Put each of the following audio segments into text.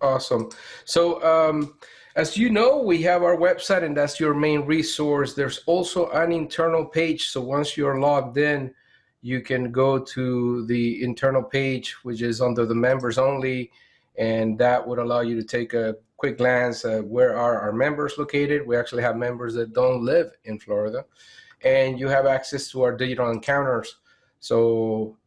Awesome. So as you know, we have our website, and that's your main resource. There's also an internal page. So once you're logged in, you can go to the internal page, which is under the members only, and that would allow you to take a quick glance at where are our members located. We actually have members that don't live in Florida, and you have access to our digital encounters. So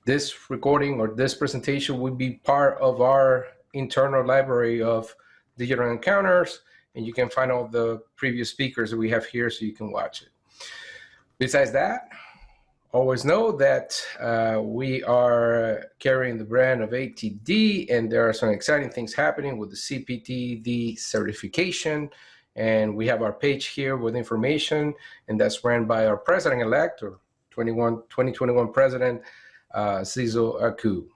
this recording or this presentation would be part of our internal library of digital encounters, and you can find all the previous speakers that we have here so you can watch it. Besides that, always know that we are carrying the brand of ATD, and there are some exciting things happening with the CPTD certification, and we have our page here with information, and that's ran by our president-elect, or 2021 president, Cizo Aku.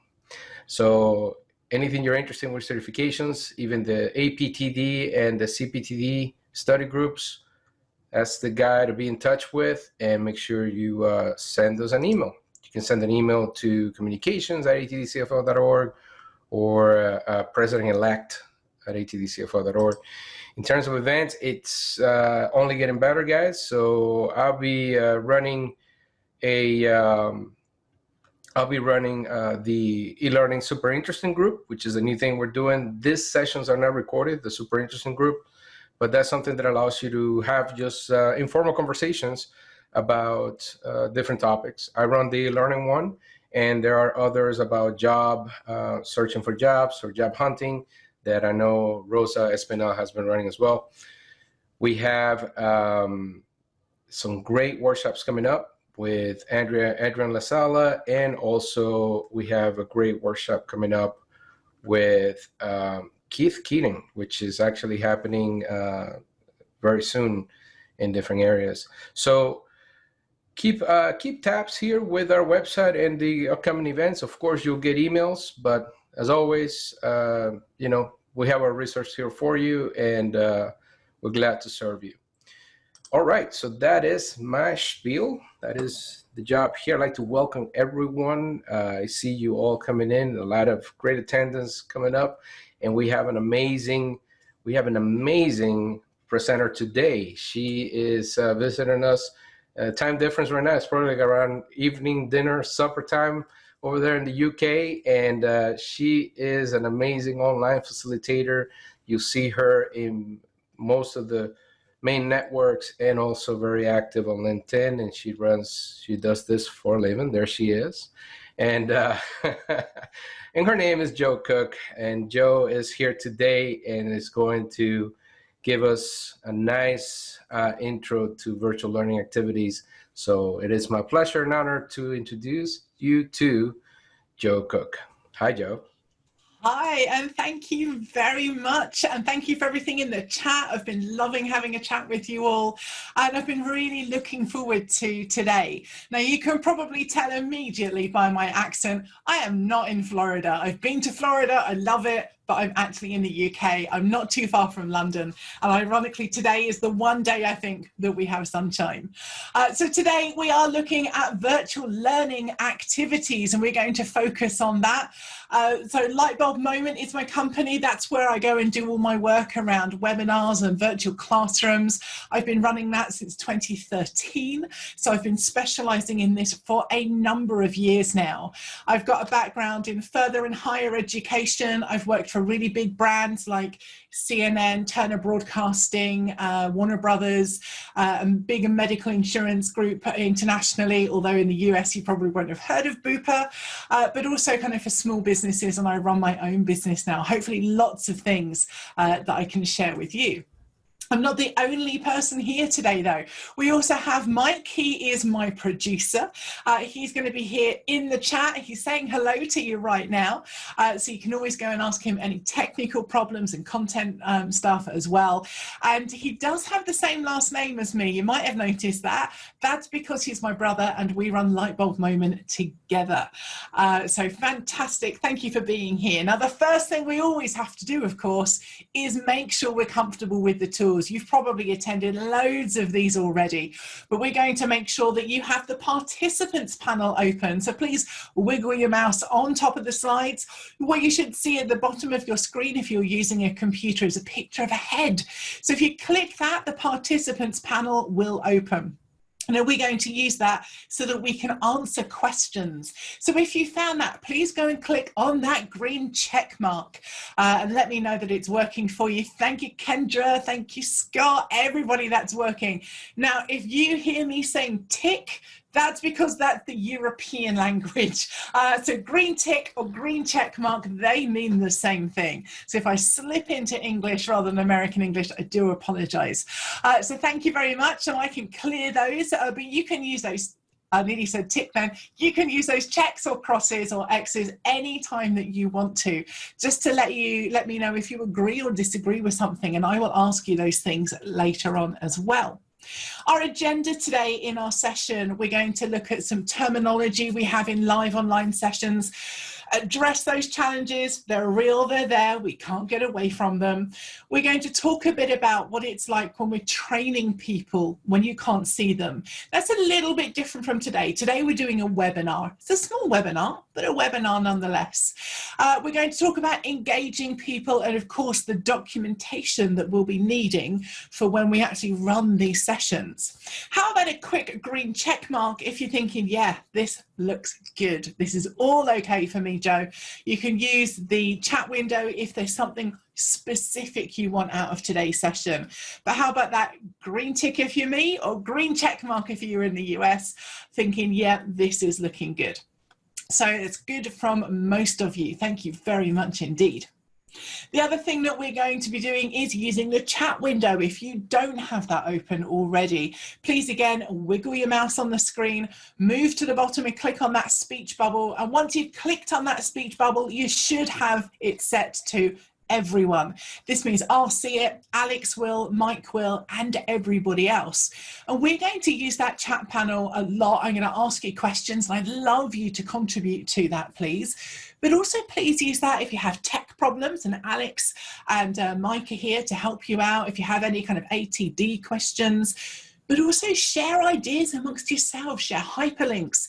So anything you're interested in with certifications, even the APTD and the CPTD study groups, that's the guy to be in touch with, and make sure you send us an email. You can send an email to communications@atdcfl.org or president-elect@atdcfl.org. In terms of events, it's only getting better, guys. So I'll be running the e-learning super interesting group, which is a new thing we're doing. These sessions are not recorded, the super interesting group, but that's something that allows you to have just informal conversations about different topics. I run the e-learning one, and there are others about job, searching for jobs or job hunting that I know Rosa Espinal has been running as well. We have some great workshops coming up with Adrian LaSala, and also we have a great workshop coming up with Keith Keating, which is actually happening very soon in different areas. So keep tabs here with our website and the upcoming events. Of course, you'll get emails, but as always, you know, we have our resource here for you, and we're glad to serve you. All right, so that is my spiel. That is the job here. I'd like to welcome everyone. I see you all coming in, a lot of great attendance coming up, and we have an amazing presenter today. She is visiting us. Time difference right now, it's probably like around evening dinner, supper time over there in the UK, and she is an amazing online facilitator. You see her in most of the main networks, and also very active on LinkedIn, and she does this for a living. There she is. And and her name is Jo Cook, and Jo is here today and is going to give us a nice intro to virtual learning activities. So it is my pleasure and honor to introduce you to Jo Cook. Hi, Jo. Hi, and thank you very much. And thank you for everything in the chat. I've been loving having a chat with you all. And I've been really looking forward to today. Now, you can probably tell immediately by my accent, I am not in Florida. I've been to Florida. I love it. But I'm actually in the UK. I'm not too far from London. And ironically, today is the one day I think that we have sunshine. So today we are looking at virtual learning activities, and we're going to focus on that. So Lightbulb Moment is my company. That's where I go and do all my work around webinars and virtual classrooms. I've been running that since 2013. So I've been specializing in this for a number of years now. I've got a background in further and higher education. I've worked for really big brands like CNN, Turner Broadcasting, Warner Brothers, and big medical insurance group internationally, although in the US you probably won't have heard of Bupa, but also kind of for small businesses, and I run my own business now. Hopefully lots of things that I can share with you. I'm not the only person here today, though. We also have Mike. He is my producer. He's going to be here in the chat. He's saying hello to you right now. So you can always go and ask him any technical problems and content stuff as well. And he does have the same last name as me. You might have noticed that. That's because he's my brother and we run Lightbulb Moment together. So fantastic. Thank you for being here. Now, the first thing we always have to do, of course, is make sure we're comfortable with the tool Tools. You've probably attended loads of these already, but we're going to make sure that you have the participants panel open. So please wiggle your mouse on top of the slides. What you should see at the bottom of your screen if you're using a computer is a picture of a head. So if you click that, the participants panel will open. And we're going to use that so that we can answer questions. So if you found that, please go and click on that green check mark and let me know that it's working for you. Thank you, Kendra. Thank you, Scott, everybody that's working. Now, if you hear me saying tick, that's because that's the European language. So green tick or green check mark, they mean the same thing. So if I slip into English rather than American English, I do apologize. So thank you very much. And I can clear those, but you can use those. I nearly said tick then. You can use those checks or crosses or X's anytime that you want to, just to let me know if you agree or disagree with something. And I will ask you those things later on as well. Our agenda today in our session, we're going to look at some terminology we have in live online sessions, address those challenges. They're real, they're there, we can't get away from them. We're going to talk a bit about what it's like when we're training people when you can't see them. That's a little bit different from today. Today we're doing a webinar. It's a small webinar, but a webinar nonetheless. We're going to talk about engaging people and of course the documentation that we'll be needing for when we actually run these sessions. How about a quick green check mark if you're thinking, yeah, this looks good. This is all okay for me, Joe. You can use the chat window if there's something specific you want out of today's session. But how about that green tick if you're me, or green check mark if you're in the US, thinking, yeah, this is looking good. So it's good from most of you. Thank you very much indeed. The other thing that we're going to be doing is using the chat window. If you don't have that open already, please again, wiggle your mouse on the screen, move to the bottom and click on that speech bubble. And once you've clicked on that speech bubble, you should have it set to everyone. This means I'll see it, Alex will, Mike will, and everybody else. And we're going to use that chat panel a lot. I'm going to ask you questions and I'd love you to contribute to that, please. But also please use that if you have tech problems, and Alex and Mike are here to help you out if you have any kind of ATD questions. But also share ideas amongst yourselves, share hyperlinks,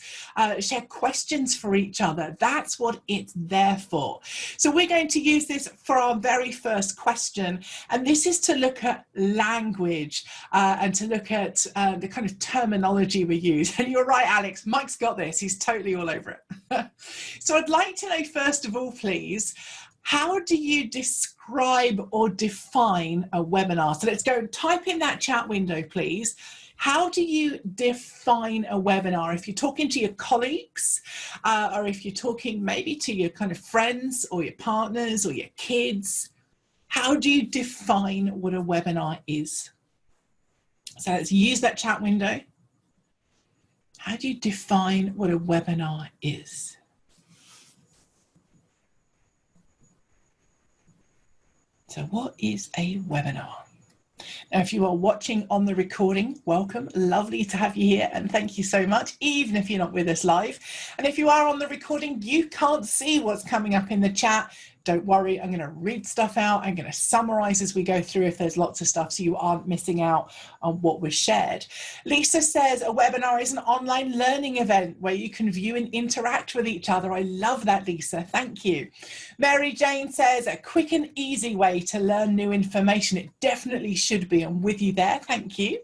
share questions for each other. That's what it's there for. So we're going to use this for our very first question. And this is to look at language and to look at the kind of terminology we use. And you're right, Alex, Mike's got this. He's totally all over it. So I'd like to know, first of all, please, how do you describe or define a webinar? So let's go and type in that chat window, please. How do you define a webinar? If you're talking to your colleagues, or if you're talking maybe to your kind of friends or your partners or your kids, how do you define what a webinar is? So let's use that chat window. How do you define what a webinar is? So what is a webinar? Now, if you are watching on the recording, welcome, lovely to have you here, and thank you so much, even if you're not with us live. And if you are on the recording, you can't see what's coming up in the chat. Don't worry, I'm going to read stuff out. I'm going to summarize as we go through if there's lots of stuff so you aren't missing out on what was shared. Lisa says a webinar is an online learning event where you can view and interact with each other. I love that, Lisa. Thank you. Mary Jane says a quick and easy way to learn new information. It definitely should be. I'm with you there. Thank you.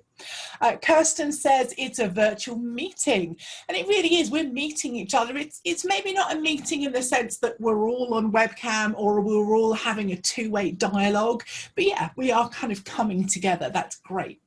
Kirsten says it's a virtual meeting, and it really is. We're meeting each other. It's maybe not a meeting in the sense that we're all on webcam or we're all having a two-way dialogue, but yeah, we are kind of coming together. That's great.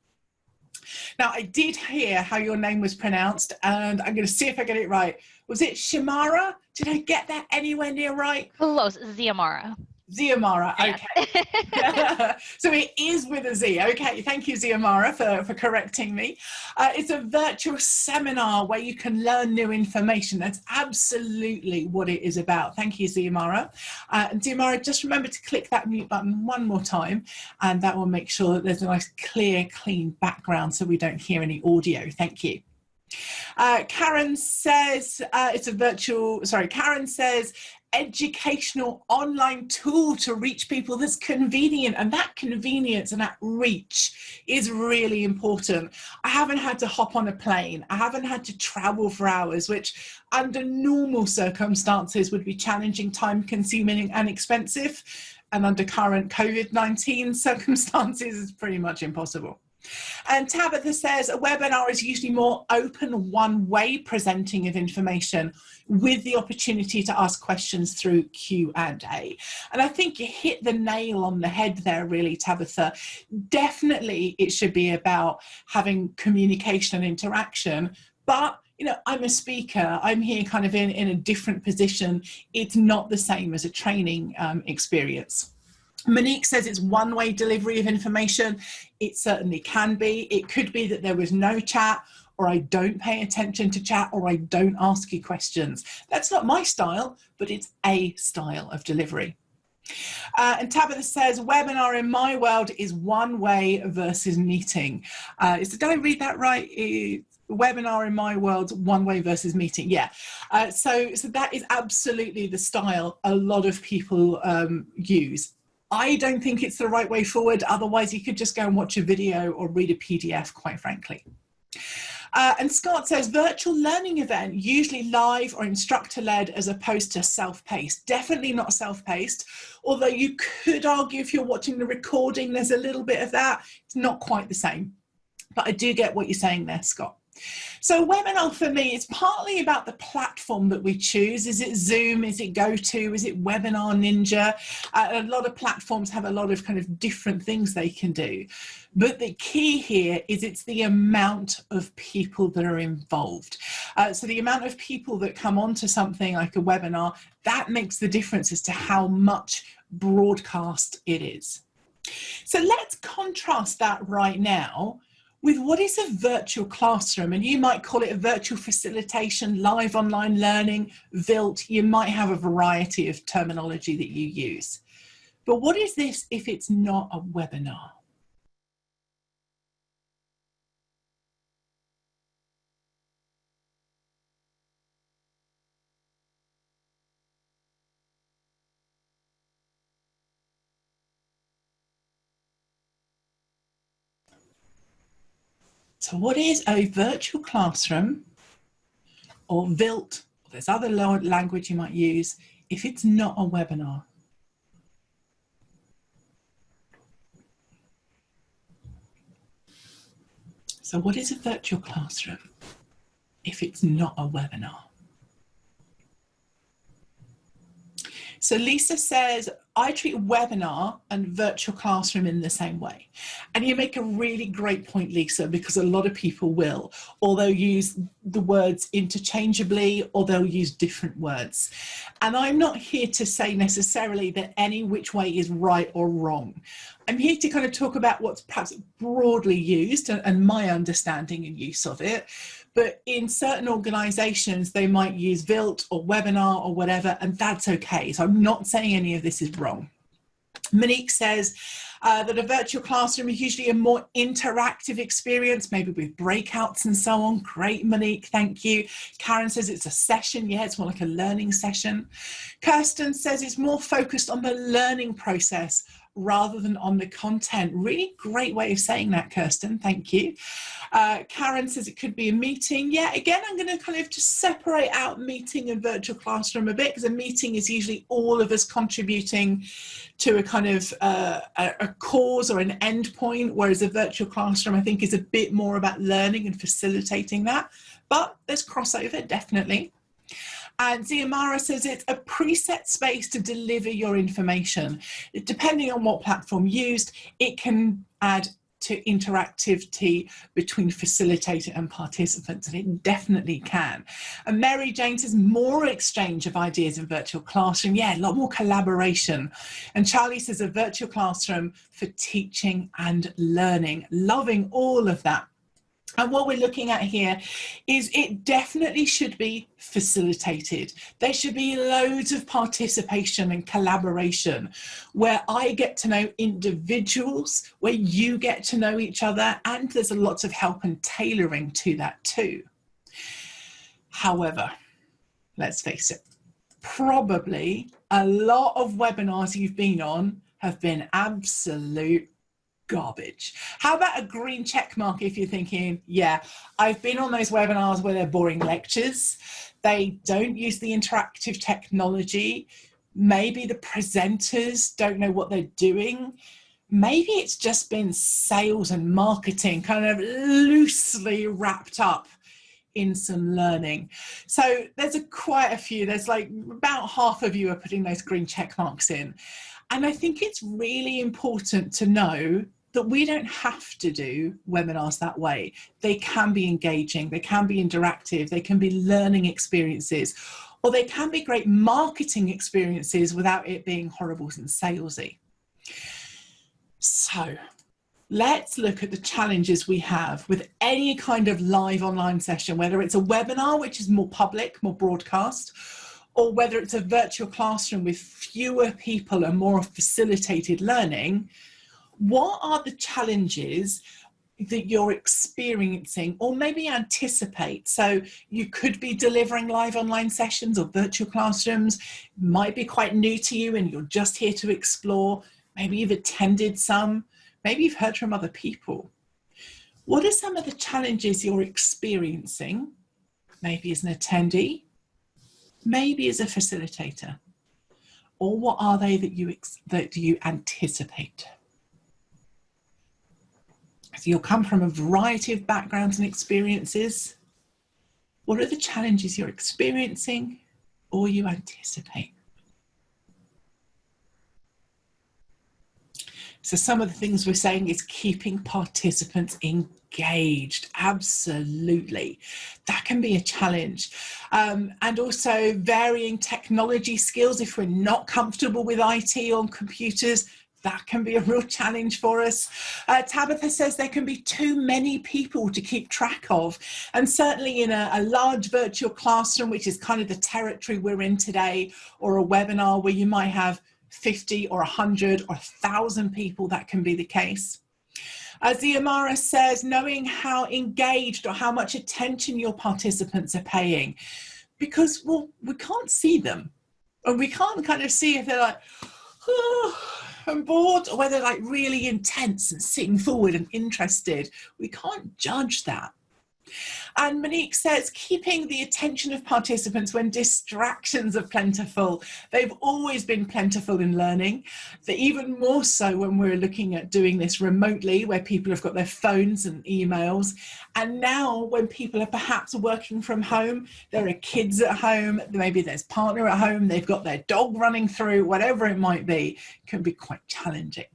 Now, I did hear how your name was pronounced, and I'm going to see if I get it right. Was it Shamara? Did I get that anywhere near right? Close, Ziamara. Ziamara, okay. Yeah. So it is with a Z. Okay, thank you, Ziamara, for correcting me. It's a virtual seminar where you can learn new information. That's absolutely what it is about. Thank you, Ziamara. And Ziamara, just remember to click that mute button one more time, and that will make sure that there's a nice, clear, clean background so we don't hear any audio. Thank you. Karen says Karen says educational online tool to reach people that's convenient, and that convenience and that reach is really important. I haven't had to hop on a plane. I haven't had to travel for hours, which under normal circumstances would be challenging, time consuming and expensive. And under current COVID-19 circumstances, it's pretty much impossible. And Tabitha says a webinar is usually more open, one-way presenting of information with the opportunity to ask questions through Q&A. And I think you hit the nail on the head there, really, Tabitha. Definitely it should be about having communication and interaction, but you know, I'm a speaker, I'm here kind of in a different position. It's not the same as a training experience. Monique says it's one-way delivery of information. It certainly can be. It could be that there was no chat, or I don't pay attention to chat, or I don't ask you questions. That's not my style, but it's a style of delivery. And Tabitha says, webinar in my world is one way versus meeting. Did I read that right? Webinar in my world, one way versus meeting. Yeah. So that is absolutely the style a lot of people use. I don't think it's the right way forward. Otherwise, you could just go and watch a video or read a PDF, quite frankly. And Scott says, virtual learning event, usually live or instructor-led as opposed to self-paced. Definitely not self-paced, although you could argue if you're watching the recording, there's a little bit of that. It's not quite the same. But I do get what you're saying there, Scott. So webinar for me is partly about the platform that we choose. Is it Zoom? Is it GoTo? Is it Webinar Ninja? A lot of platforms have a lot of kind of different things they can do. But the key here is it's the amount of people that are involved. So the amount of people that come onto something like a webinar, that makes the difference as to how much broadcast it is. So let's contrast that right now with what is a virtual classroom, and you might call it a virtual facilitation, live online learning, VILT. You might have a variety of terminology that you use. But what is this if it's not a webinar? So what is a virtual classroom or VILT, or there's other language you might use, if it's not a webinar? So what is a virtual classroom if it's not a webinar? So Lisa says, I treat webinar and virtual classroom in the same way. And you make a really great point, Lisa, because a lot of people will, or they'll use the words interchangeably, or they'll use different words. And I'm not here to say necessarily that any which way is right or wrong. I'm here to kind of talk about what's perhaps broadly used and my understanding and use of it. But in certain organizations, they might use VILT or webinar or whatever, and that's okay. So I'm not saying any of this is wrong. Monique says that a virtual classroom is usually a more interactive experience, maybe with breakouts and so on. Great, Monique, thank you. Karen says it's a session. Yeah, it's more like a learning session. Kirsten says it's more focused on the learning process rather than on the content. Really great way of saying that, Kirsten, thank you. Karen says it could be a meeting. Yeah, again, I'm going to kind of just separate out meeting and virtual classroom a bit, because a meeting is usually all of us contributing to a kind of a cause or an end point, whereas a virtual classroom, I think, is a bit more about learning and facilitating that. But there's crossover, definitely. And Ziamara says it's a preset space to deliver your information. Depending on what platform used, it can add to interactivity between facilitator and participants, and it definitely can. And Mary Jane says more exchange of ideas in virtual classroom. Yeah, a lot more collaboration. And Charlie says a virtual classroom for teaching and learning. Loving all of that. And what we're looking at here is it definitely should be facilitated. There should be loads of participation and collaboration where I get to know individuals, where you get to know each other, and there's lots of help and tailoring to that too. However, let's face it, probably a lot of webinars you've been on have been absolute garbage. How about a green check mark if you're thinking, yeah, I've been on those webinars where they're boring lectures, they don't use the interactive technology, maybe the presenters don't know what they're doing, maybe it's just been sales and marketing kind of loosely wrapped up in some learning. So there's quite a few, there's like about half of you are putting those green check marks in. And I think it's really important to know that we don't have to do webinars that way. They can be engaging, they can be interactive, they can be learning experiences, or they can be great marketing experiences without it being horrible and salesy. So let's look at the challenges we have with any kind of live online session, whether it's a webinar, which is more public, more broadcast, or whether it's a virtual classroom with fewer people and more facilitated learning. What are the challenges that you're experiencing or maybe anticipate? So you could be delivering live online sessions or virtual classrooms, might be quite new to you and you're just here to explore. Maybe you've attended some, maybe you've heard from other people. What are some of the challenges you're experiencing? Maybe as an attendee, maybe as a facilitator, or what are they that you anticipate? So you'll come from a variety of backgrounds and experiences. What are the challenges you're experiencing or you anticipate? So some of the things we're saying is keeping participants engaged. Absolutely. That can be a challenge. And also varying technology skills. If we're not comfortable with IT on computers, that can be a real challenge for us. Tabitha says there can be too many people to keep track of. And certainly in a large virtual classroom, which is kind of the territory we're in today, or a webinar where you might have 50 or 100 or 1,000 people, that can be the case. Ziamara says, knowing how engaged or how much attention your participants are paying, because, well, we can't see them. And we can't kind of see if they're like, oh, I'm bored, or whether they're like really intense and sitting forward and interested. We can't judge that. And Monique says, keeping the attention of participants when distractions are plentiful. They've always been plentiful in learning, but even more so when we're looking at doing this remotely, where people have got their phones and emails. And now when people are perhaps working from home, there are kids at home, maybe there's partner at home, they've got their dog running through, whatever it might be, it can be quite challenging.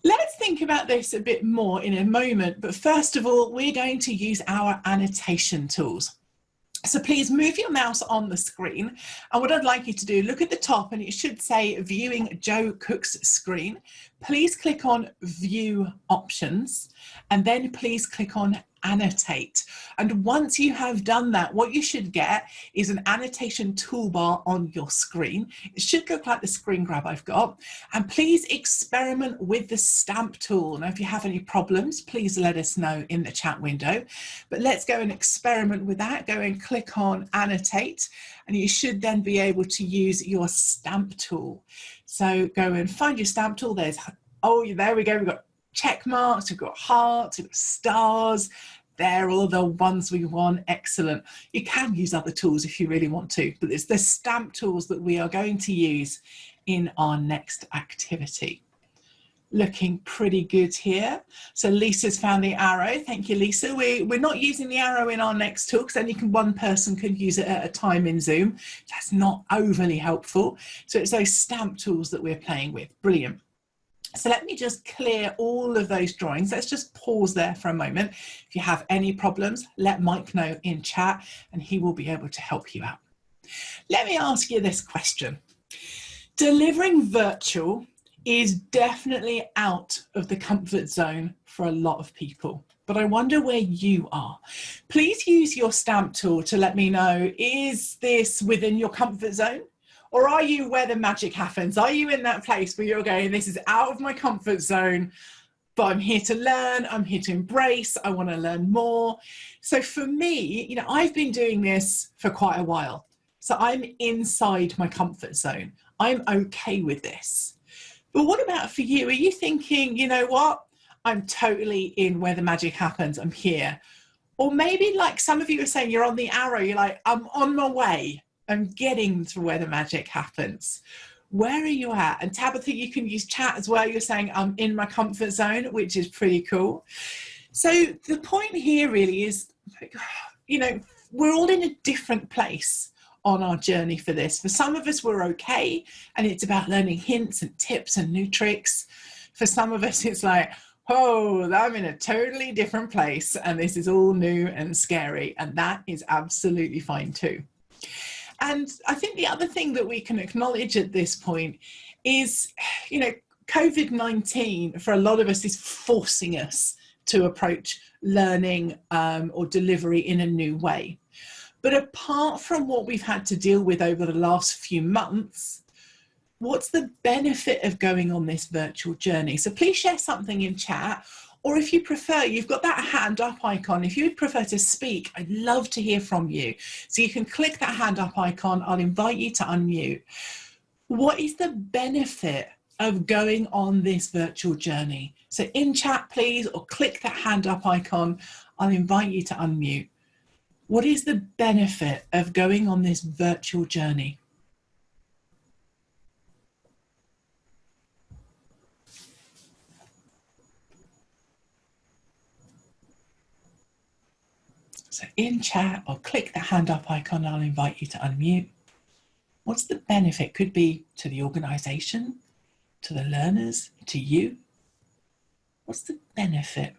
Let's think about this a bit more in a moment, but first of all, we're going to use our annotation tools. So please move your mouse on the screen, and what I'd like you to do, look at the top and it should say viewing Joe Cook's screen. Please click on view options and then please click on annotate. And once you have done that, what you should get is an annotation toolbar on your screen. It should look like the screen grab I've got. And please experiment with the stamp tool. Now, if you have any problems, please let us know in the chat window. But let's go and experiment with that. Go and click on annotate, and you should then be able to use your stamp tool. So go and find your stamp tool. There's, oh, there we go. We've got check marks, we've got hearts, we've got stars. They're all the ones we want. Excellent. You can use other tools if you really want to, but it's the stamp tools that we are going to use in our next activity. Looking pretty good here. So Lisa's found the arrow. Thank you, Lisa. We're not using the arrow in our next tool because only one person can use it at a time in Zoom. That's not overly helpful. So it's those stamp tools that we're playing with. Brilliant. So let me just clear all of those drawings. Let's just pause there for a moment. If you have any problems, let Mike know in chat and he will be able to help you out. Let me ask you this question. Delivering virtual is definitely out of the comfort zone for a lot of people, but I wonder where you are. Please use your stamp tool to let me know, is this within your comfort zone? Or are you where the magic happens? Are you in that place where you're going, this is out of my comfort zone, but I'm here to learn, I'm here to embrace, I want to learn more. So for me, I've been doing this for quite a while. So I'm inside my comfort zone. I'm okay with this. But what about for you? Are you thinking, you know what? I'm totally in where the magic happens. I'm here. Or maybe like some of you are saying, you're on the arrow. You're like, I'm on my way. I'm getting to where the magic happens. Where are you at? And Tabitha, you can use chat as well. You're saying I'm in my comfort zone, which is pretty cool. So the point here really is, you know, we're all in a different place on our journey for this. For some of us, we're okay, and it's about learning hints and tips and new tricks. For some of us, it's like, oh, I'm in a totally different place, and this is all new and scary, and that is absolutely fine too. And I think the other thing that we can acknowledge at this point is, you know, COVID-19 for a lot of us is forcing us to approach learning or delivery in a new way. But apart from what we've had to deal with over the last few months, what's the benefit of going on this virtual journey? So please share something in chat, or if you prefer, you've got that hand up icon. If you would prefer to speak, I'd love to hear from you. So you can click that hand up icon. I'll invite you to unmute. What is the benefit of going on this virtual journey? So in chat, please, or click that hand up icon. I'll invite you to unmute. What is the benefit of going on this virtual journey? So in chat, or click the hand up icon, I'll invite you to unmute. What's the benefit? Could be to the organization, to the learners, to you. What's the benefit?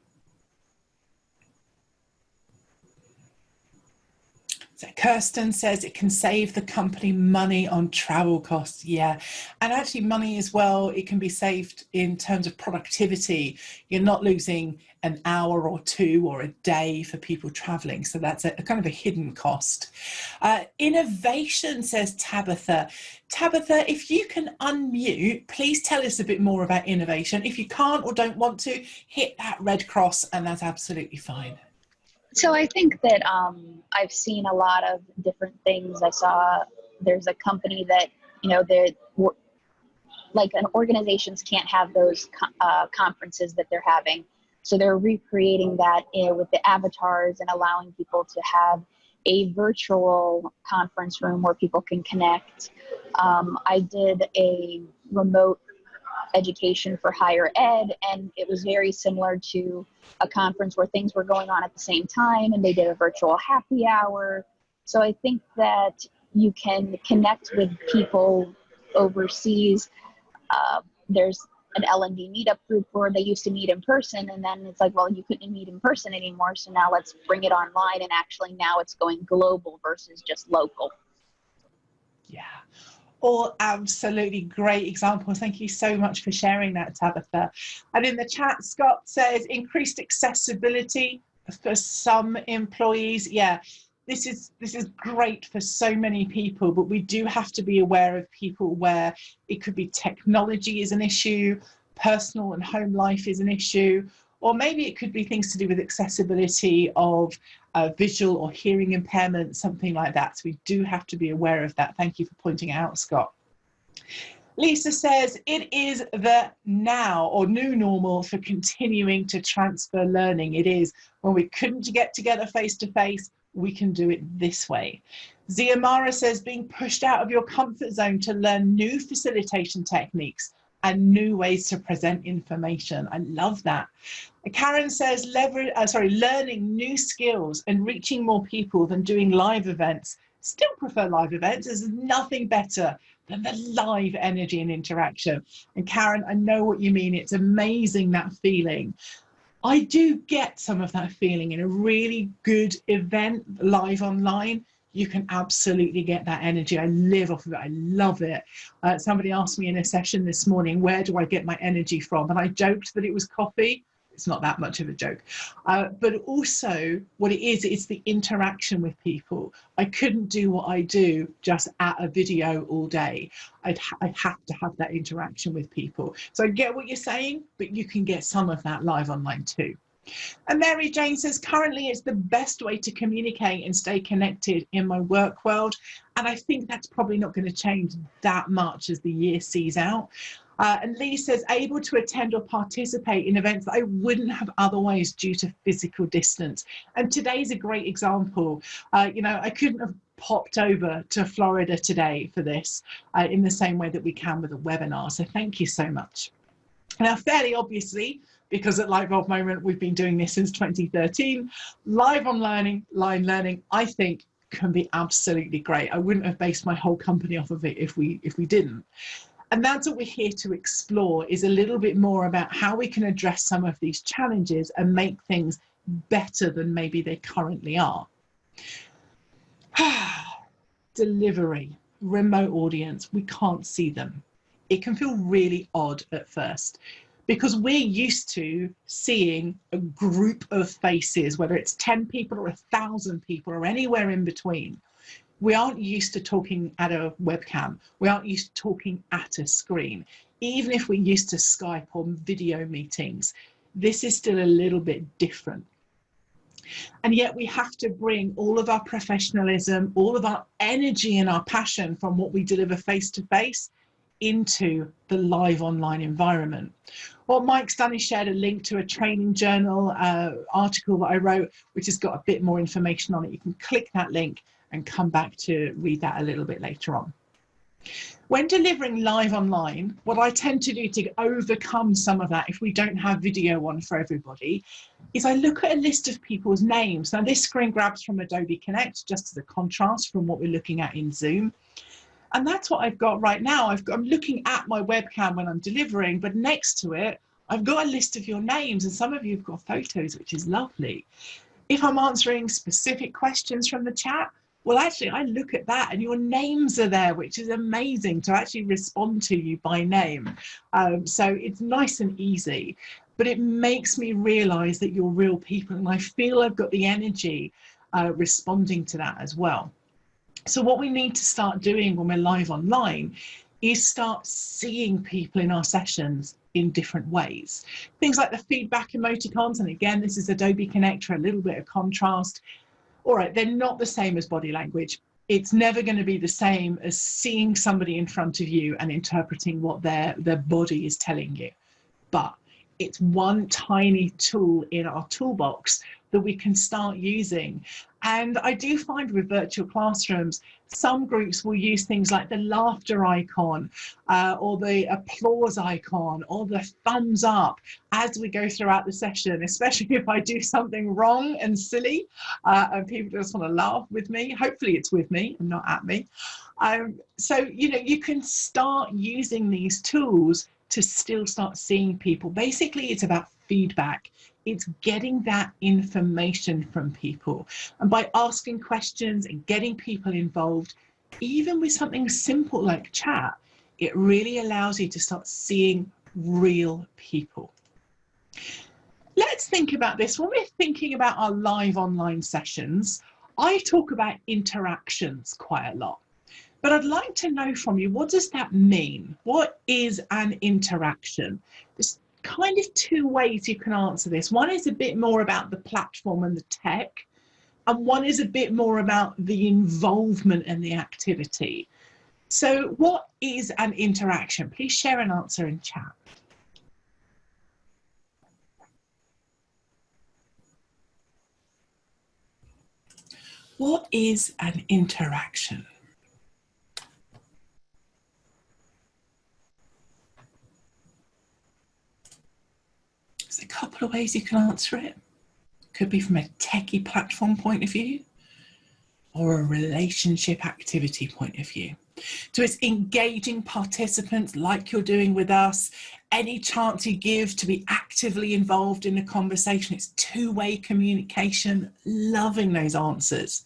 So Kirsten says it can save the company money on travel costs. Yeah, and actually money as well. It can be saved in terms of productivity. You're not losing an hour or two or a day for people traveling. So that's a kind of a hidden cost. Innovation, says Tabitha. Tabitha, if you can unmute, please tell us a bit more about innovation. If you can't or don't want to, hit that red cross and that's absolutely fine. So I think that I've seen a lot of different things. I saw there's a company that, you know, like organizations can't have those conferences that they're having. So they're recreating that with the avatars and allowing people to have a virtual conference room where people can connect. I did a remote education for higher ed, and it was very similar to a conference where things were going on at the same time, and they did a virtual happy hour. So I think that you can connect with people overseas. There's an L&D meetup group where they used to meet in person, and then it's like, well, you couldn't meet in person anymore, so now let's bring it online, and actually now it's going global versus just local. Yeah. All absolutely great examples. Thank you so much for sharing that, Tabitha. And in the chat, Scott says increased accessibility for some employees. Yeah, this is great for so many people, but we do have to be aware of people where it could be technology is an issue, personal and home life is an issue, or maybe it could be things to do with accessibility of visual or hearing impairment, something like that. So we do have to be aware of that. Thank you for pointing out, Scott. Lisa says, it is the now or new normal for continuing to transfer learning. It is when we couldn't get together face to face, we can do it this way. Ziamara says, being pushed out of your comfort zone to learn new facilitation techniques and new ways to present information. I love that. Karen says, learning new skills and reaching more people than doing live events. Still prefer live events. There's nothing better than the live energy and interaction. And Karen, I know what you mean. It's amazing, that feeling. I do get some of that feeling in a really good event live online. You can absolutely get that energy. I live off of it. I love it. Somebody asked me in a session this morning, where do I get my energy from? And I joked that it was coffee. It's not that much of a joke. But also what it is, it's the interaction with people. I couldn't do what I do just at a video all day. I'd have to have that interaction with people. So I get what you're saying, but you can get some of that live online too. And Mary Jane says, currently it's the best way to communicate and stay connected in my work world. And I think that's probably not going to change that much as the year sees out. And Lee says, able to attend or participate in events that I wouldn't have otherwise due to physical distance. And today's a great example. You know, I couldn't have popped over to Florida today for this in the same way that we can with a webinar. So thank you so much. Now, fairly obviously, because at Lightbulb Moment, we've been doing this since 2013, live online learning, I think, can be absolutely great. I wouldn't have based my whole company off of it if we didn't. And that's what we're here to explore, is a little bit more about how we can address some of these challenges and make things better than maybe they currently are. Delivery, remote audience, we can't see them. It can feel really odd at first because we're used to seeing a group of faces, whether it's 10 people or 1,000 people or anywhere in between. We aren't used to talking at a webcam. We aren't used to talking at a screen. Even if we're used to Skype or video meetings, this is still a little bit different. And yet we have to bring all of our professionalism, all of our energy and our passion from what we deliver face-to-face into the live online environment. What Mike's done is shared a link to a training journal article that I wrote, which has got a bit more information on it. You can click that link and come back to read that a little bit later on. When delivering live online, what I tend to do to overcome some of that, if we don't have video on for everybody, is I look at a list of people's names. Now this screen grabs from Adobe Connect, just as a contrast from what we're looking at in Zoom. And that's what I've got right now. I'm looking at my webcam when I'm delivering, but next to it, I've got a list of your names, and some of you have got photos, which is lovely. If I'm answering specific questions from the chat, well, actually, I look at that and your names are there, which is amazing to actually respond to you by name. So it's nice and easy, but it makes me realize that you're real people. And I feel I've got the energy responding to that as well. So what we need to start doing when we're live online is start seeing people in our sessions in different ways. Things like the feedback emoticons, and again, this is Adobe Connect for a little bit of contrast. All right, they're not the same as body language. It's never going to be the same as seeing somebody in front of you and interpreting what their body is telling you. But it's one tiny tool in our toolbox that we can start using. And I do find with virtual classrooms, some groups will use things like the laughter icon or the applause icon or the thumbs up as we go throughout the session, especially if I do something wrong and silly and people just want to laugh with me. Hopefully it's with me and not at me. So, you know, you can start using these tools to still start seeing people. Basically, it's about feedback. It's getting that information from people. And by asking questions and getting people involved, even with something simple like chat, it really allows you to start seeing real people. Let's think about this. When we're thinking about our live online sessions, I talk about interactions quite a lot. But I'd like to know from you, what does that mean? What is an interaction? There's kind of two ways you can answer this. One is a bit more about the platform and the tech, and one is a bit more about the involvement and the activity. So what is an interaction? Please share an answer in chat. What is an interaction? There's a couple of ways you can answer it. Could be from a techie platform point of view or a relationship activity point of view. So it's engaging participants like you're doing with us. Any chance you give to be actively involved in the conversation. It's two-way communication. Loving those answers.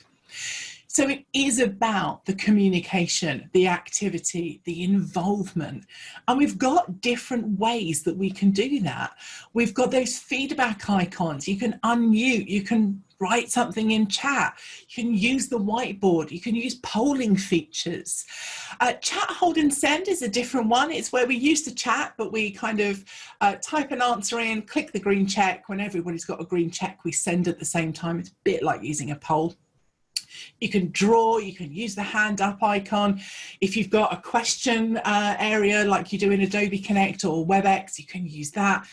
So it is about the communication, the activity, the involvement. And we've got different ways that we can do that. We've got those feedback icons. You can unmute, you can write something in chat. You can use the whiteboard. You can use polling features. Chat, hold and send is a different one. It's where we use the chat, but we kind of type an answer in, click the green check. When everybody's got a green check, we send at the same time. It's a bit like using a poll. You can draw, you can use the hand up icon. If you've got a question area like you do in Adobe Connect or WebEx, you can use that.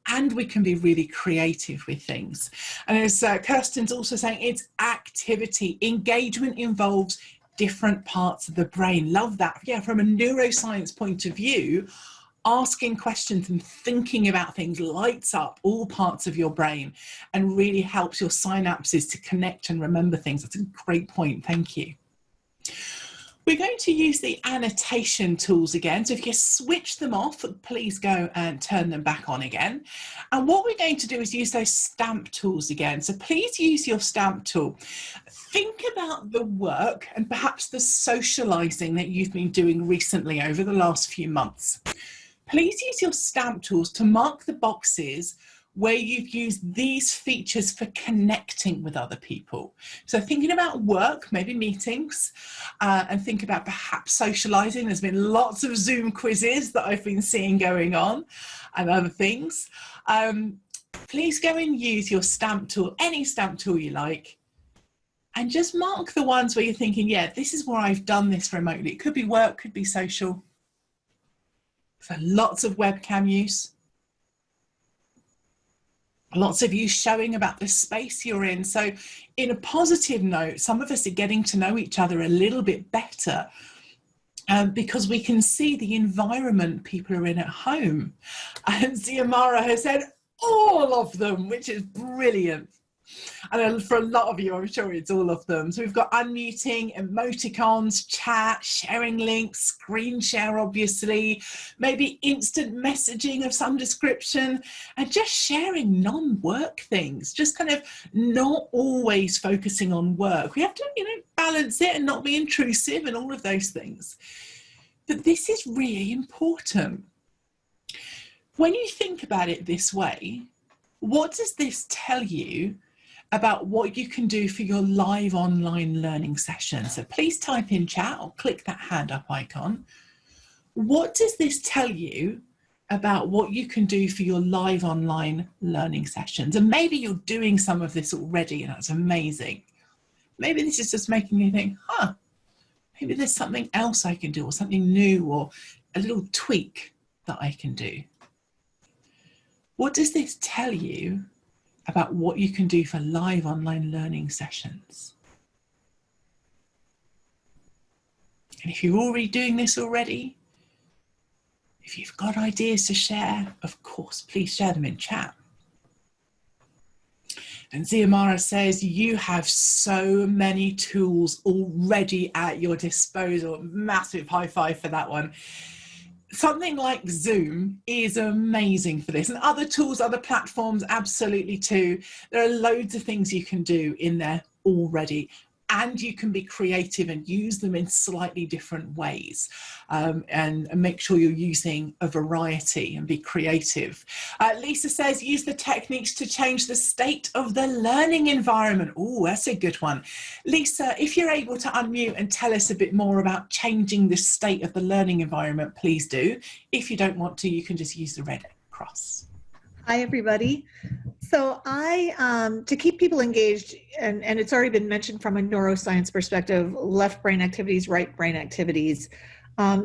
And we can be really creative with things. And as Kirsten's also saying, it's activity. Engagement involves different parts of the brain. Love that. Yeah, from a neuroscience point of view, asking questions and thinking about things lights up all parts of your brain and really helps your synapses to connect and remember things. That's a great point. Thank you. We're going to use the annotation tools again. So if you switch them off, please go and turn them back on again. And what we're going to do is use those stamp tools again. So please use your stamp tool. Think about the work and perhaps the socializing that you've been doing recently over the last few months. Please use your stamp tools to mark the boxes where you've used these features for connecting with other people. So thinking about work, maybe meetings, and think about perhaps socializing. There's been lots of Zoom quizzes that I've been seeing going on and other things. Please go and use your stamp tool, any stamp tool you like, and just mark the ones where you're thinking, yeah, this is where I've done this remotely. It could be work, could be social. So lots of webcam use. Lots of you showing about the space you're in. So in a positive note, some of us are getting to know each other a little bit better because we can see the environment people are in at home. And Ziamara has said all of them, which is brilliant. And for a lot of you, I'm sure it's all of them. So we've got unmuting, emoticons, chat, sharing links, screen share, obviously, maybe instant messaging of some description, and just sharing non-work things, just kind of not always focusing on work. We have to, balance it and not be intrusive and all of those things. But this is really important. When you think about it this way, what does this tell you about what you can do for your live online learning session? So please type in chat or click that hand up icon. What does this tell you about what you can do for your live online learning sessions? And maybe you're doing some of this already and that's amazing. Maybe this is just making you think, maybe there's something else I can do, or something new, or a little tweak that I can do. What does this tell you about what you can do for live online learning sessions? And if you're already doing this already, if you've got ideas to share, of course, please share them in chat. And Ziamara says, you have so many tools already at your disposal. Massive high five for that one. Something like Zoom is amazing for this, and other tools, other platforms, absolutely too. There are loads of things you can do in there already, and you can be creative and use them in slightly different ways, and make sure you're using a variety and be creative. Lisa says, use the techniques to change the state of the learning environment. Oh, that's a good one. Lisa, if you're able to unmute and tell us a bit more about changing the state of the learning environment, please do. If you don't want to, you can just use the red cross. Hi, everybody. So to keep people engaged, and it's already been mentioned from a neuroscience perspective, left brain activities, right brain activities,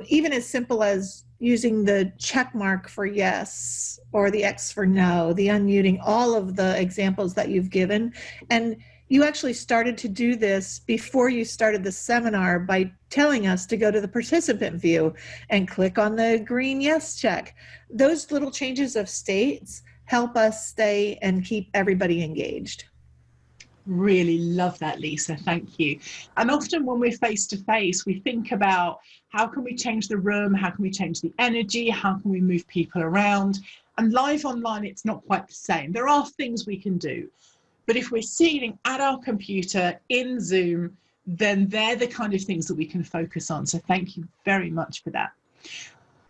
even as simple as using the check mark for yes or the X for no, the unmuting, all of the examples that you've given. And you actually started to do this before you started the seminar by telling us to go to the participant view and click on the green yes check. Those little changes of states help us stay and keep everybody engaged. Really love that, Lisa. Thank you. And often when we're face to face, we think about how can we change the room? How can we change the energy? How can we move people around? And live online, it's not quite the same. There are things we can do. But if we're sitting at our computer in Zoom, then they're the kind of things that we can focus on. So thank you very much for that.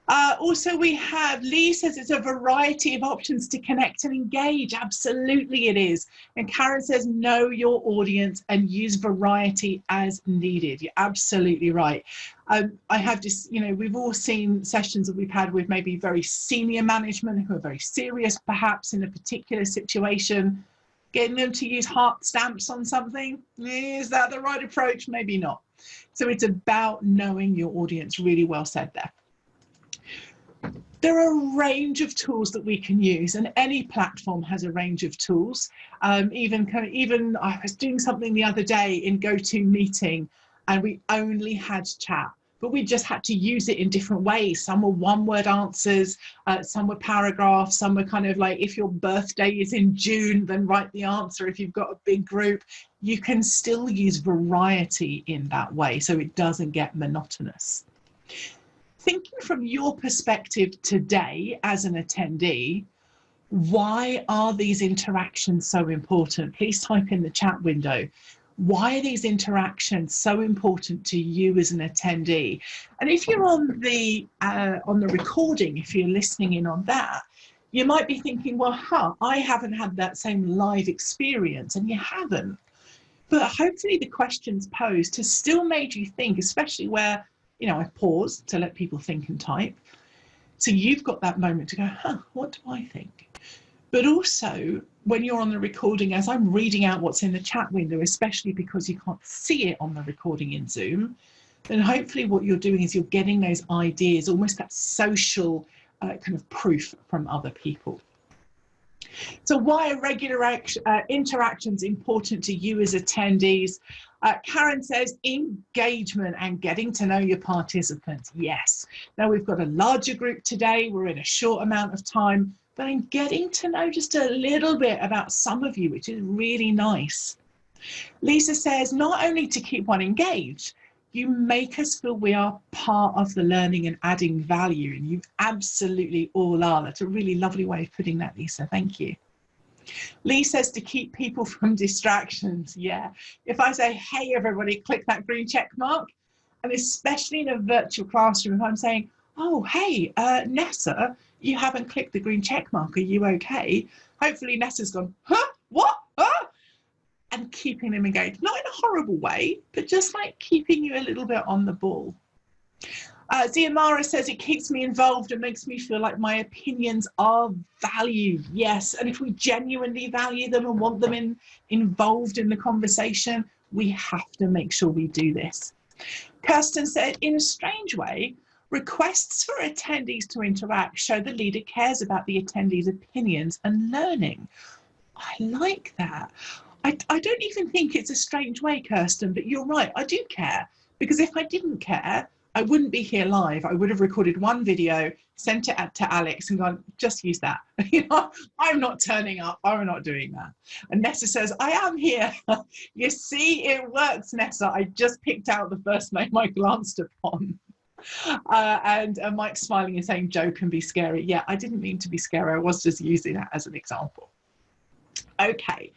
Also, we have Lee says it's a variety of options to connect and engage. Absolutely it is. And Karen says know your audience and use variety as needed. You're absolutely right. I have just, you know, we've all seen sessions that we've had with maybe very senior management who are very serious perhaps in a particular situation. Getting them to use heart stamps on something, is that the right approach? Maybe not. So it's about knowing your audience. Really well said there. There are a range of tools that we can use, and any platform has a range of tools. Even I was doing something the other day in GoToMeeting, and we only had chat, but we just had to use it in different ways. Some were one-word answers, some were paragraphs, some were kind of like, if your birthday is in June, then write the answer. If you've got a big group, you can still use variety in that way, so it doesn't get monotonous. Thinking from your perspective today as an attendee, why are these interactions so important? Please type in the chat window. Why are these interactions so important to you as an attendee? And if you're on the recording, if you're listening in on that, you might be thinking, well, I haven't had that same live experience, and you haven't. But hopefully the questions posed has still made you think, especially where, you know, I paused to let people think and type. So you've got that moment to go, what do I think? But also, when you're on the recording, as I'm reading out what's in the chat window, especially because you can't see it on the recording in Zoom, then hopefully what you're doing is you're getting those ideas, almost that social kind of proof from other people. So why are regular interactions important to you as attendees? Karen says engagement and getting to know your participants. Yes. Now we've got a larger group today. We're in a short amount of time, but I'm getting to know just a little bit about some of you, which is really nice. Lisa says not only to keep one engaged, you make us feel we are part of the learning and adding value, and you absolutely all are. That's a really lovely way of putting that, Lisa. Thank you. Lee says to keep people from distractions. Yeah. If I say, hey, everybody, click that green check mark, and especially in a virtual classroom, if I'm saying, oh, hey, Nessa, you haven't clicked the green check mark. Are you okay? Hopefully Nessa's gone, what? And keeping them engaged, not in a horrible way, but just like keeping you a little bit on the ball. Ziamara says it keeps me involved and makes me feel like my opinions are valued. Yes, and if we genuinely value them and want them involved in the conversation, we have to make sure we do this. Kirsten said, in a strange way, requests for attendees to interact show the leader cares about the attendees' opinions and learning. I like that. I don't even think it's a strange way, Kirsten, but you're right, I do care. Because if I didn't care, I wouldn't be here live. I would have recorded one video, sent it to Alex and gone, just use that. You know, I'm not turning up, I'm not doing that. And Nessa says, I am here. You see, it works, Nessa. I just picked out the first name I glanced upon. And Mike's smiling and saying, Joe can be scary. Yeah, I didn't mean to be scary. I was just using that as an example. Okay.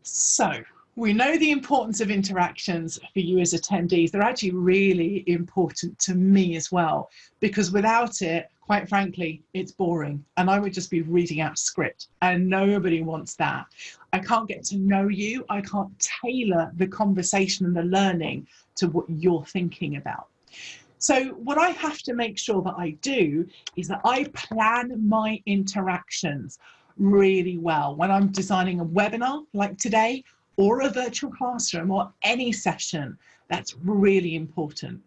So we know the importance of interactions for you as attendees. They're actually really important to me as well, because without it, quite frankly, it's boring. And I would just be reading out script, and nobody wants that. I can't get to know you. I can't tailor the conversation and the learning to what you're thinking about. So what I have to make sure that I do is that I plan my interactions really well. When I'm designing a webinar like today, or a virtual classroom, or any session, that's really important.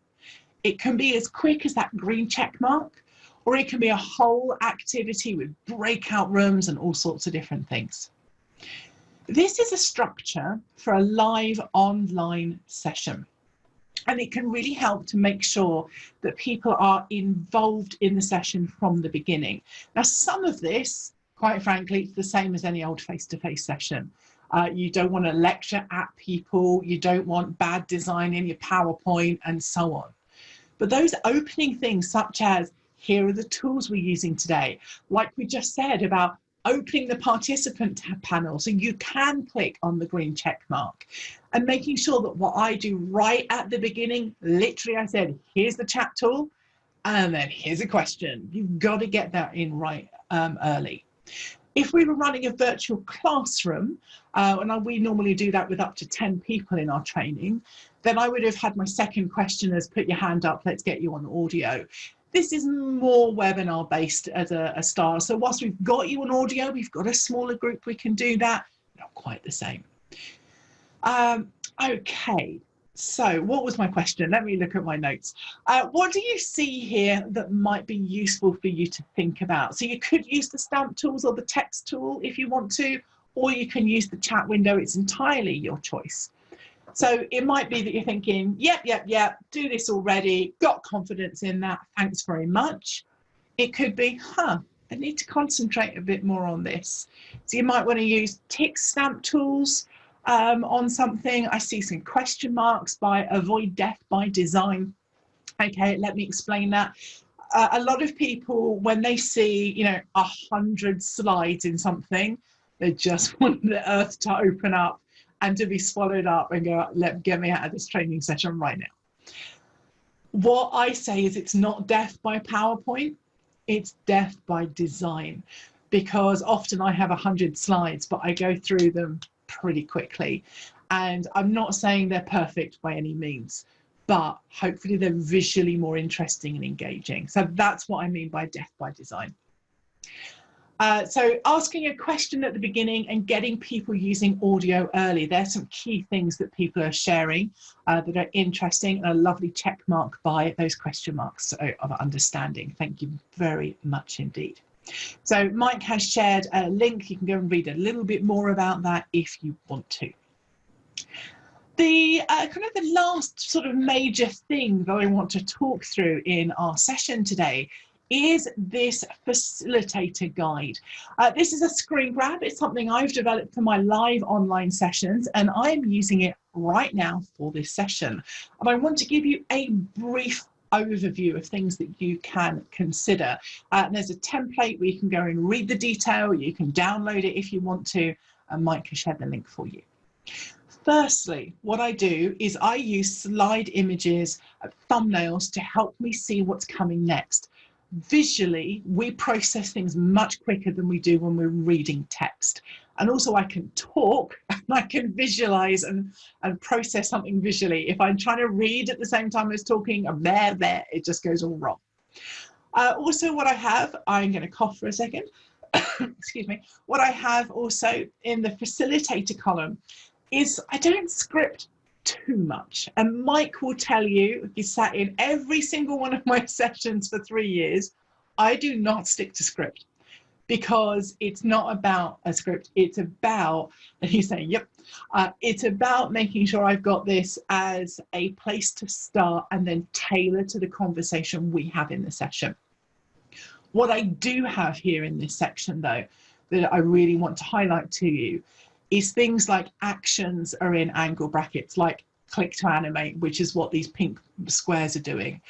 It can be as quick as that green check mark, or it can be a whole activity with breakout rooms and all sorts of different things. This is a structure for a live online session. And it can really help to make sure that people are involved in the session from the beginning. Now, some of this, quite frankly, it's the same as any old face-to-face session. You don't want to lecture at people. You don't want bad design in your PowerPoint and so on. But those opening things, such as, here are the tools we're using today, like we just said about opening the participant panel so you can click on the green check mark, and making sure that what I do right at the beginning, literally I said, here's the chat tool, And then here's a question. You've got to get that in right early. If we were running a virtual classroom, and we normally do that with up to 10 people in our training, then I would have had my second question as put your hand up, let's get you on audio. This is more webinar based as a style. So whilst we've got you on audio, we've got a smaller group, we can do that. Not quite the same. Okay, so what was my question? Let me look at my notes. What do you see here that might be useful for you to think about? So you could use the stamp tools or the text tool if you want to, or you can use the chat window. It's entirely your choice. So it might be that you're thinking, yep, do this already, got confidence in that, thanks very much. It could be, I need to concentrate a bit more on this. So you might want to use tick stamp tools on something. I see some question marks by avoid death by design. Okay, let me explain that. A lot of people, when they see, 100 slides in something, they just want the earth to open up and to be swallowed up and go, get me out of this training session right now. What I say is it's not death by PowerPoint, it's death by design, because often I have 100 slides, but I go through them pretty quickly. And I'm not saying they're perfect by any means, but hopefully they're visually more interesting and engaging. So that's what I mean by death by design. So asking a question at the beginning and getting people using audio early. There's some key things that people are sharing that are interesting, and a lovely check mark by those question marks of understanding. Thank you very much indeed. So Mike has shared a link. You can go and read a little bit more about that if you want to. The kind of the last sort of major thing that I want to talk through in our session today is this facilitator guide. This is a screen grab. It's something I've developed for my live online sessions, and I'm using it right now for this session. And I want to give you a brief overview of things that you can consider. There's a template where you can go and read the detail. You can download it if you want to, and Mike can share the link for you. Firstly, what I do is I use slide images, thumbnails to help me see what's coming next. Visually, we process things much quicker than we do when we're reading text. And also I can talk and I can visualize and process something visually. If I'm trying to read at the same time as talking, it just goes all wrong. Also what I have, I'm going to cough for a second. Excuse me. What I have also in the facilitator column is I don't script too much, and Mike will tell you, he sat in every single one of my sessions for 3 years, I do not stick to script, because it's not about a script, it's about, and he's saying yep, it's about making sure I've got this as a place to start and then tailor to the conversation we have in the session. What I do have here in this section though that I really want to highlight to you is things like actions are in angle brackets, like click to animate, which is what these pink squares are doing,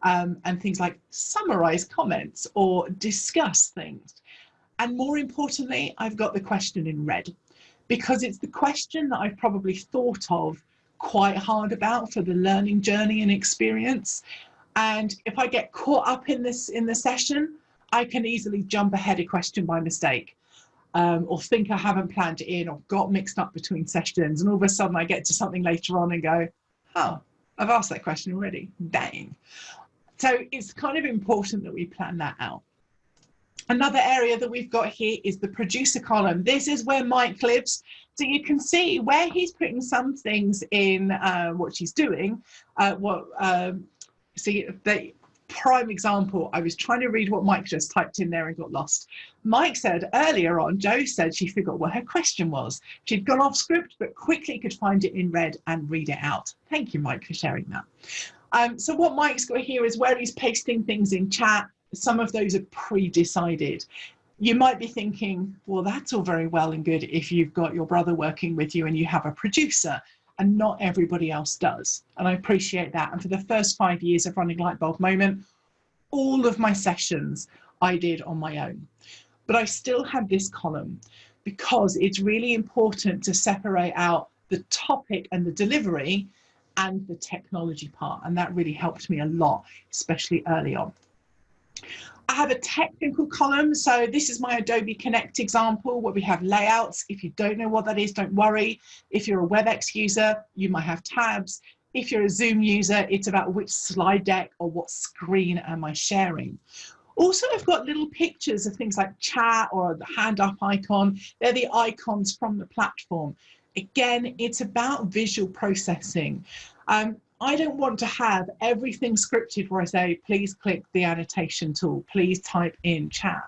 and things like summarize comments or discuss things. And more importantly, I've got the question in red, because it's the question that I've probably thought of quite hard about for the learning journey and experience. And if I get caught up in this in the session, I can easily jump ahead a question by mistake. Or think I haven't planned it in, or got mixed up between sessions, and all of a sudden I get to something later on and go, oh, I've asked that question already, dang. So it's kind of important that we plan that out. Another area that we've got here is the producer column. This is where Mike lives. So you can see where he's putting some things in what she's doing. See, the prime example, I was trying to read what Mike just typed in there and got lost. Mike said earlier on, Jo said she forgot what her question was. She'd gone off script, but quickly could find it in red and read it out. Thank you, Mike, for sharing that. So what Mike's got here is where he's pasting things in chat. Some of those are pre-decided. You might be thinking, well, that's all very well and good if you've got your brother working with you and you have a producer, and not everybody else does. And I appreciate that. And for the first 5 years of running Lightbulb Moment, all of my sessions I did on my own. But I still have this column because it's really important to separate out the topic and the delivery and the technology part. And that really helped me a lot, especially early on. I have a technical column. So this is my Adobe Connect example where we have layouts. If you don't know what that is, don't worry. If you're a WebEx user, you might have tabs. If you're a Zoom user, it's about which slide deck or what screen am I sharing. Also, I've got little pictures of things like chat or the hand up icon. They're the icons from the platform. Again, it's about visual processing. I don't want to have everything scripted where I say, please click the annotation tool, please type in chat.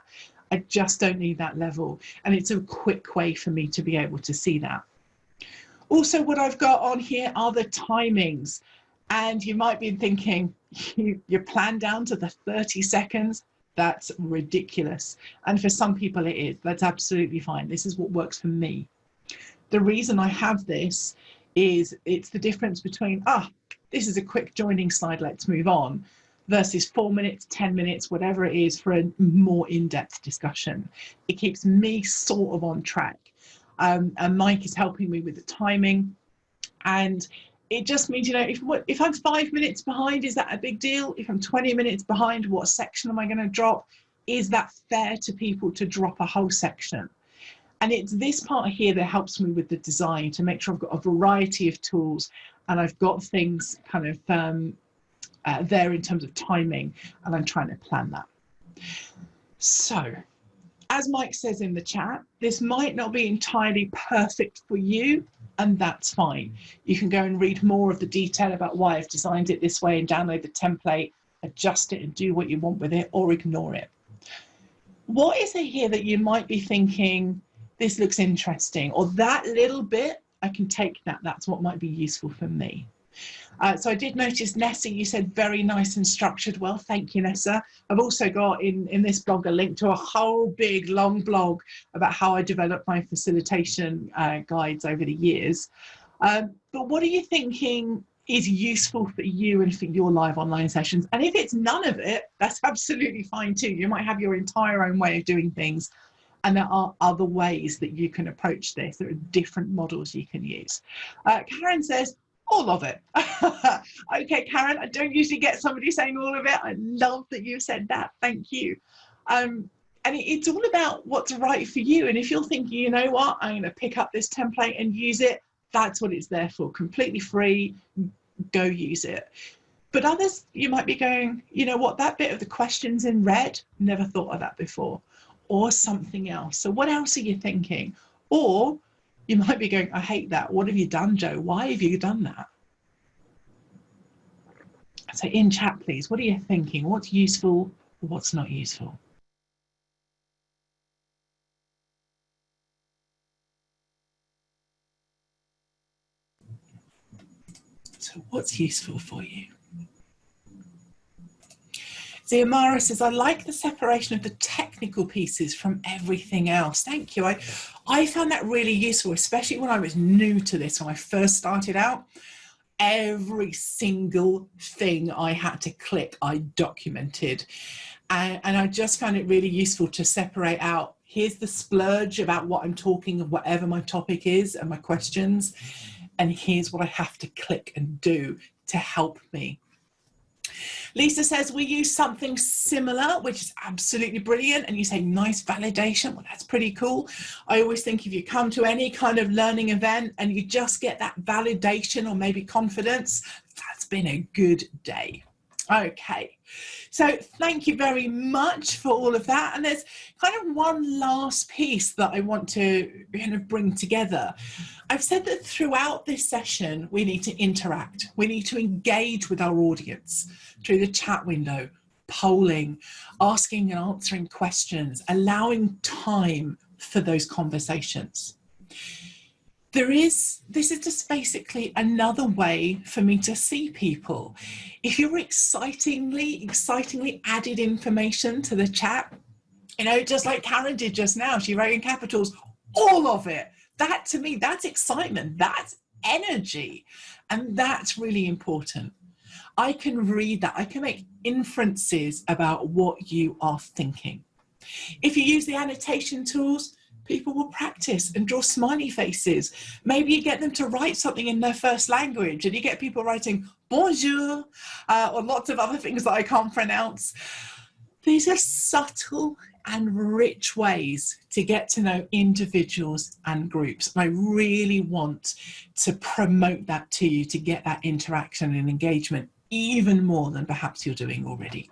I just don't need that level. And it's a quick way for me to be able to see that. Also, what I've got on here are the timings. And you might be thinking, you're planned down to the 30 seconds. That's ridiculous. And for some people it is. That's absolutely fine. This is what works for me. The reason I have this is it's the difference between, this is a quick joining slide, let's move on, versus 4 minutes, 10 minutes, whatever it is for a more in-depth discussion. It keeps me sort of on track. And Mike is helping me with the timing. And it just means, if I'm 5 minutes behind, is that a big deal? If I'm 20 minutes behind, what section am I going to drop? Is that fair to people to drop a whole section? And it's this part here that helps me with the design to make sure I've got a variety of tools and I've got things kind of there in terms of timing, and I'm trying to plan that. So, as Mike says in the chat, this might not be entirely perfect for you, and that's fine. You can go and read more of the detail about why I've designed it this way and download the template, adjust it and do what you want with it, or ignore it. What is it here that you might be thinking, this looks interesting, or that little bit, I can take that, that's what might be useful for me. So I did notice, Nessa, you said very nice and structured. Well, thank you, Nessa. I've also got in this blog a link to a whole big long blog about how I developed my facilitation guides over the years. But what are you thinking is useful for you and for your live online sessions? And if it's none of it, that's absolutely fine too. You might have your entire own way of doing things. And there are other ways that you can approach this. There are different models you can use. Karen says, all of it. Okay, Karen, I don't usually get somebody saying all of it. I love that you said that. Thank you. And it's all about what's right for you. And if you're thinking, you know what, I'm going to pick up this template and use it, that's what it's there for. Completely free. Go use it. But others, you might be going, you know what, that bit of the questions in red, never thought of that before. Or something else. So what else are you thinking? Or you might be going, I hate that. What have you done, Joe? Why have you done that? So in chat, please, what are you thinking? What's useful? What's not useful? So what's useful for you? Ziamara says, I like the separation of the technical pieces from everything else. Thank you. I found that really useful, especially when I was new to this, when I first started out. Every single thing I had to click, I documented. And I just found it really useful to separate out, here's the splurge about what I'm talking of, whatever my topic is and my questions. And here's what I have to click and do to help me. Lisa says, we use something similar, which is absolutely brilliant. And you say, nice validation. Well, that's pretty cool. I always think if you come to any kind of learning event and you just get that validation or maybe confidence, that's been a good day. Okay, so thank you very much for all of that. And there's kind of one last piece that I want to kind of bring together. I've said that throughout this session, we need to interact. We need to engage with our audience through the chat window, polling, asking and answering questions, allowing time for those conversations. This is just basically another way for me to see people. If you're excitingly added information to the chat, you know, just like Karen did just now, she wrote in capitals, all of it. That to me, that's excitement, that's energy, and that's really important. I can read that, I can make inferences about what you are thinking. If you use the annotation tools, people will practice and draw smiley faces. Maybe you get them to write something in their first language and you get people writing bonjour or lots of other things that I can't pronounce. These are subtle and rich ways to get to know individuals and groups. And I really want to promote that to you, to get that interaction and engagement even more than perhaps you're doing already.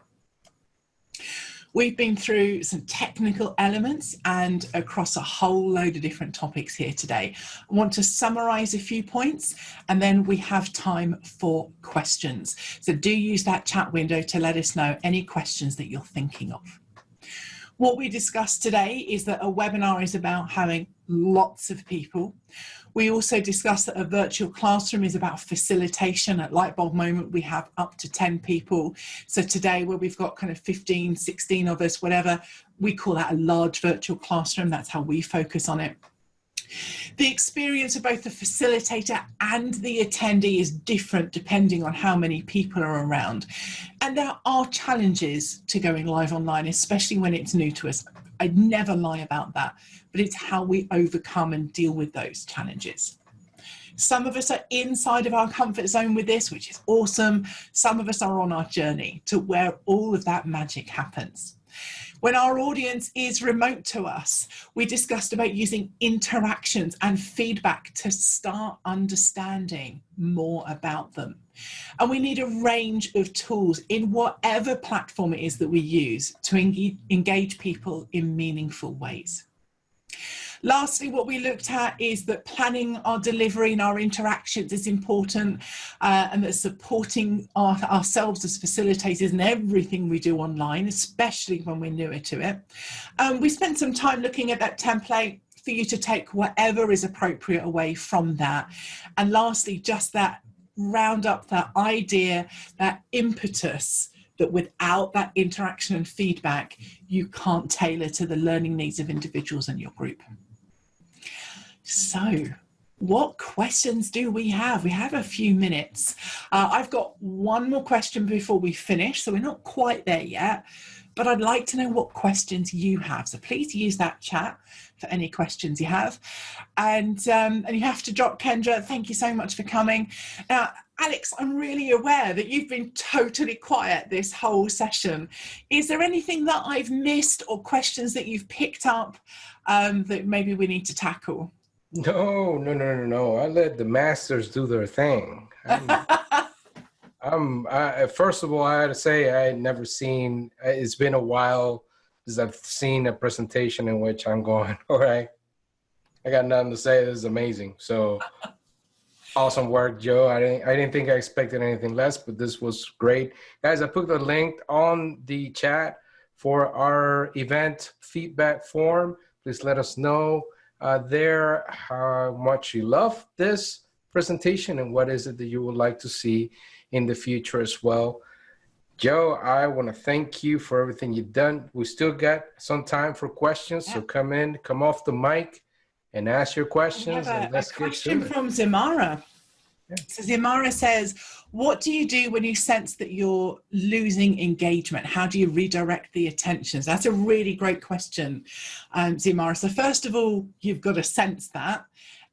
We've been through some technical elements and across a whole load of different topics here today. I want to summarize a few points, and then we have time for questions. So do use that chat window to let us know any questions that you're thinking of. What we discussed today is that a webinar is about having lots of people. We also discussed that a virtual classroom is about facilitation. At Lightbulb Moment, we have up to 10 people. So today, where we've got kind of 15, 16 of us, whatever, we call that a large virtual classroom. That's how we focus on it. The experience of both the facilitator and the attendee is different depending on how many people are around. And there are challenges to going live online, especially when it's new to us. I'd never lie about that, but it's how we overcome and deal with those challenges. Some of us are inside of our comfort zone with this, which is awesome. Some of us are on our journey to where all of that magic happens. When our audience is remote to us, we discussed about using interactions and feedback to start understanding more about them. And we need a range of tools in whatever platform it is that we use to engage people in meaningful ways. Lastly, what we looked at is that planning our delivery and our interactions is important, and that supporting ourselves as facilitators in everything we do online, especially when we're newer to it. We spent some time looking at that template for you to take whatever is appropriate away from that. And lastly, just that round up that idea, that impetus, that without that interaction and feedback, you can't tailor to the learning needs of individuals in your group. So, what questions do we have? We have a few minutes. I've got one more question before we finish, so we're not quite there yet, but I'd like to know what questions you have. So please use that chat for any questions you have. And you have to drop Kendra. Thank you so much for coming. Now, Alex, I'm really aware that you've been totally quiet this whole session. Is there anything that I've missed or questions that you've picked up that maybe we need to tackle? No. I let the masters do their thing. First of all, I had to say I had never seen, it's been a while since I've seen a presentation in which I'm going, all right, I got nothing to say. This is amazing. So awesome work, Joe. I didn't think I expected anything less, but this was great. Guys, I put the link on the chat for our event feedback form. Please let us know there how much you love this presentation and what is it that you would like to see in the future as well. Joe, I want to thank you for everything you've done. We still got some time for questions, so come off the mic and ask your questions. And let's get to it. Question from Zimara. Yeah. So Zimara says, what do you do when you sense that you're losing engagement? How do you redirect the attention? So that's a really great question, Zimara. So first of all, you've got to sense that.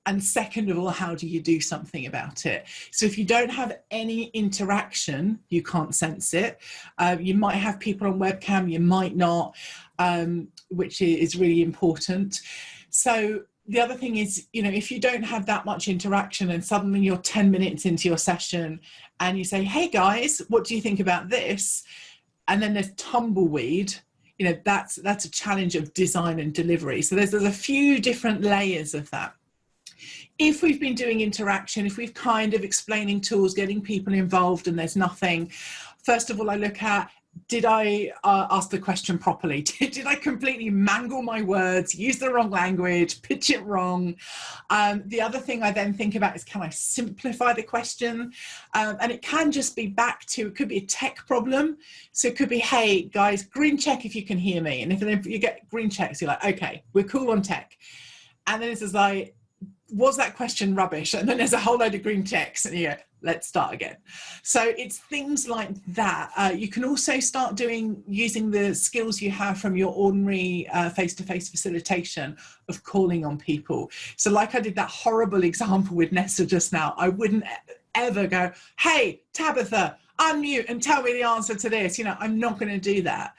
And second of all, how do you do something about it? So if you don't have any interaction, you can't sense it. You might have people on webcam, you might not, which is really important. So the other thing is, if you don't have that much interaction and suddenly you're 10 minutes into your session and you say, hey guys, what do you think about this? And then there's tumbleweed, that's a challenge of design and delivery. So there's a few different layers of that. If we've been doing interaction, if we've kind of explaining tools, getting people involved and there's nothing, first of all, I look at, did I ask the question properly? Did I completely mangle my words, use the wrong language, pitch it wrong? The other thing I then think about is, can I simplify the question? And it can just be back to, it could be a tech problem. So it could be, hey guys, green check if you can hear me. And if you get green checks, you're like, okay, we're cool on tech. And then it's just like, was that question rubbish? And then there's a whole load of green checks and you go, let's start again. So it's things like that. You can also start using the skills you have from your ordinary face-to-face facilitation of calling on people. So like I did that horrible example with Nessa just now, I wouldn't ever go, hey, Tabitha, unmute and tell me the answer to this. I'm not going to do that.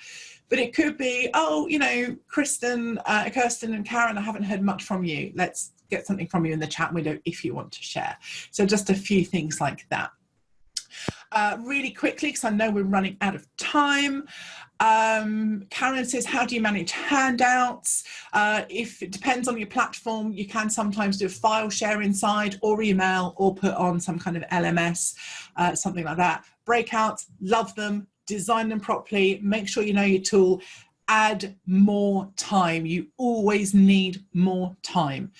But it could be, oh, you know, Kirsten and Karen, I haven't heard much from you. Let's get something from you in the chat window if you want to share. So just a few things like that. Really quickly, because I know we're running out of time. Karen says, how do you manage handouts? If it depends on your platform, you can sometimes do a file share inside, or email, or put on some kind of LMS, something like that. Breakouts, love them, design them properly, make sure you know your tool. Add more time. You always need more time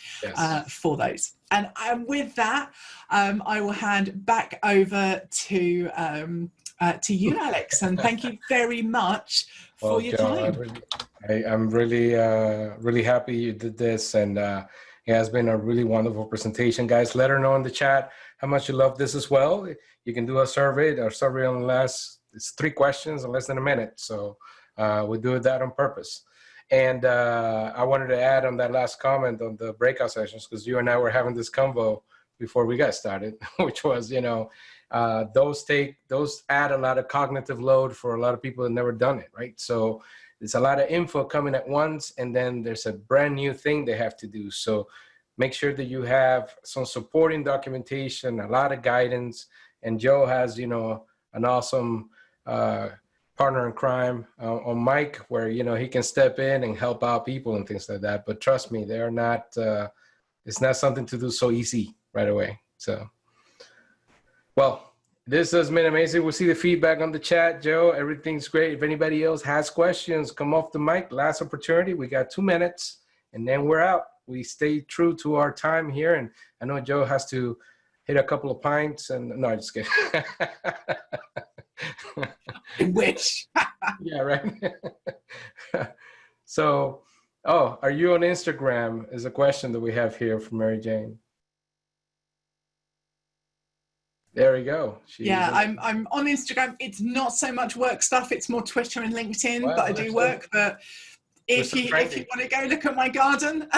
for those. And with that, I will hand back over to you, Alex. And thank you very much for your time. I'm really happy you did this, and it has been a really wonderful presentation, guys. Let her know in the chat how much you love this as well. You can do a survey. Our survey only lasts, it's 3 questions in less than a minute. So we do that on purpose. And I wanted to add on that last comment on the breakout sessions, because you and I were having this convo before we got started, which was, you know, those add a lot of cognitive load for a lot of people that never done it, right? So there's a lot of info coming at once, and then there's a brand new thing they have to do. So make sure that you have some supporting documentation, a lot of guidance, and Joe has, you know, an awesome partner in crime on Mike, where, you know, he can step in and help out people and things like that. But trust me, they're not, it's not something to do so easy right away. So, well, this has been amazing. We'll see the feedback on the chat, Joe. Everything's great. If anybody else has questions, come off the mic. Last opportunity. We got 2 minutes, and then we're out. We stay true to our time here. And I know Joe has to hit a couple of pints, and no, I'm just kidding. I wish. Yeah, right. So, oh, are you on Instagram? Is a question that we have here from Mary Jane. There we go. I'm on Instagram. It's not so much work stuff. It's more Twitter and LinkedIn, but I do work. But if you want to go look at my garden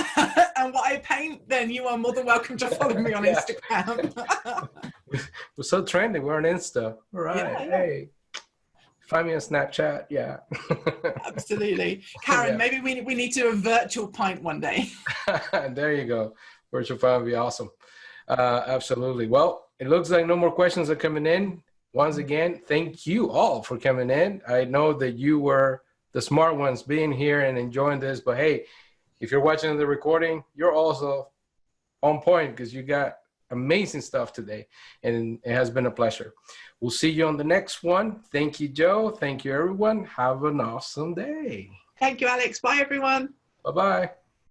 and what I paint, then you are more than welcome to follow me on Instagram. We're so trendy. We're on Insta. All right. Yeah. Hey, find me on Snapchat. Yeah. Absolutely. Karen, maybe we need to do a virtual pint one day. There you go. Virtual pint would be awesome. Absolutely. Well, it looks like no more questions are coming in. Once again, thank you all for coming in. I know that you were the smart ones being here and enjoying this, but hey, if you're watching the recording, you're also on point, because you got amazing stuff today, and it has been a pleasure. We'll see you on the next one. Thank you, Joe. Thank you, everyone. Have an awesome day. Thank you, Alex. Bye, everyone. Bye-bye.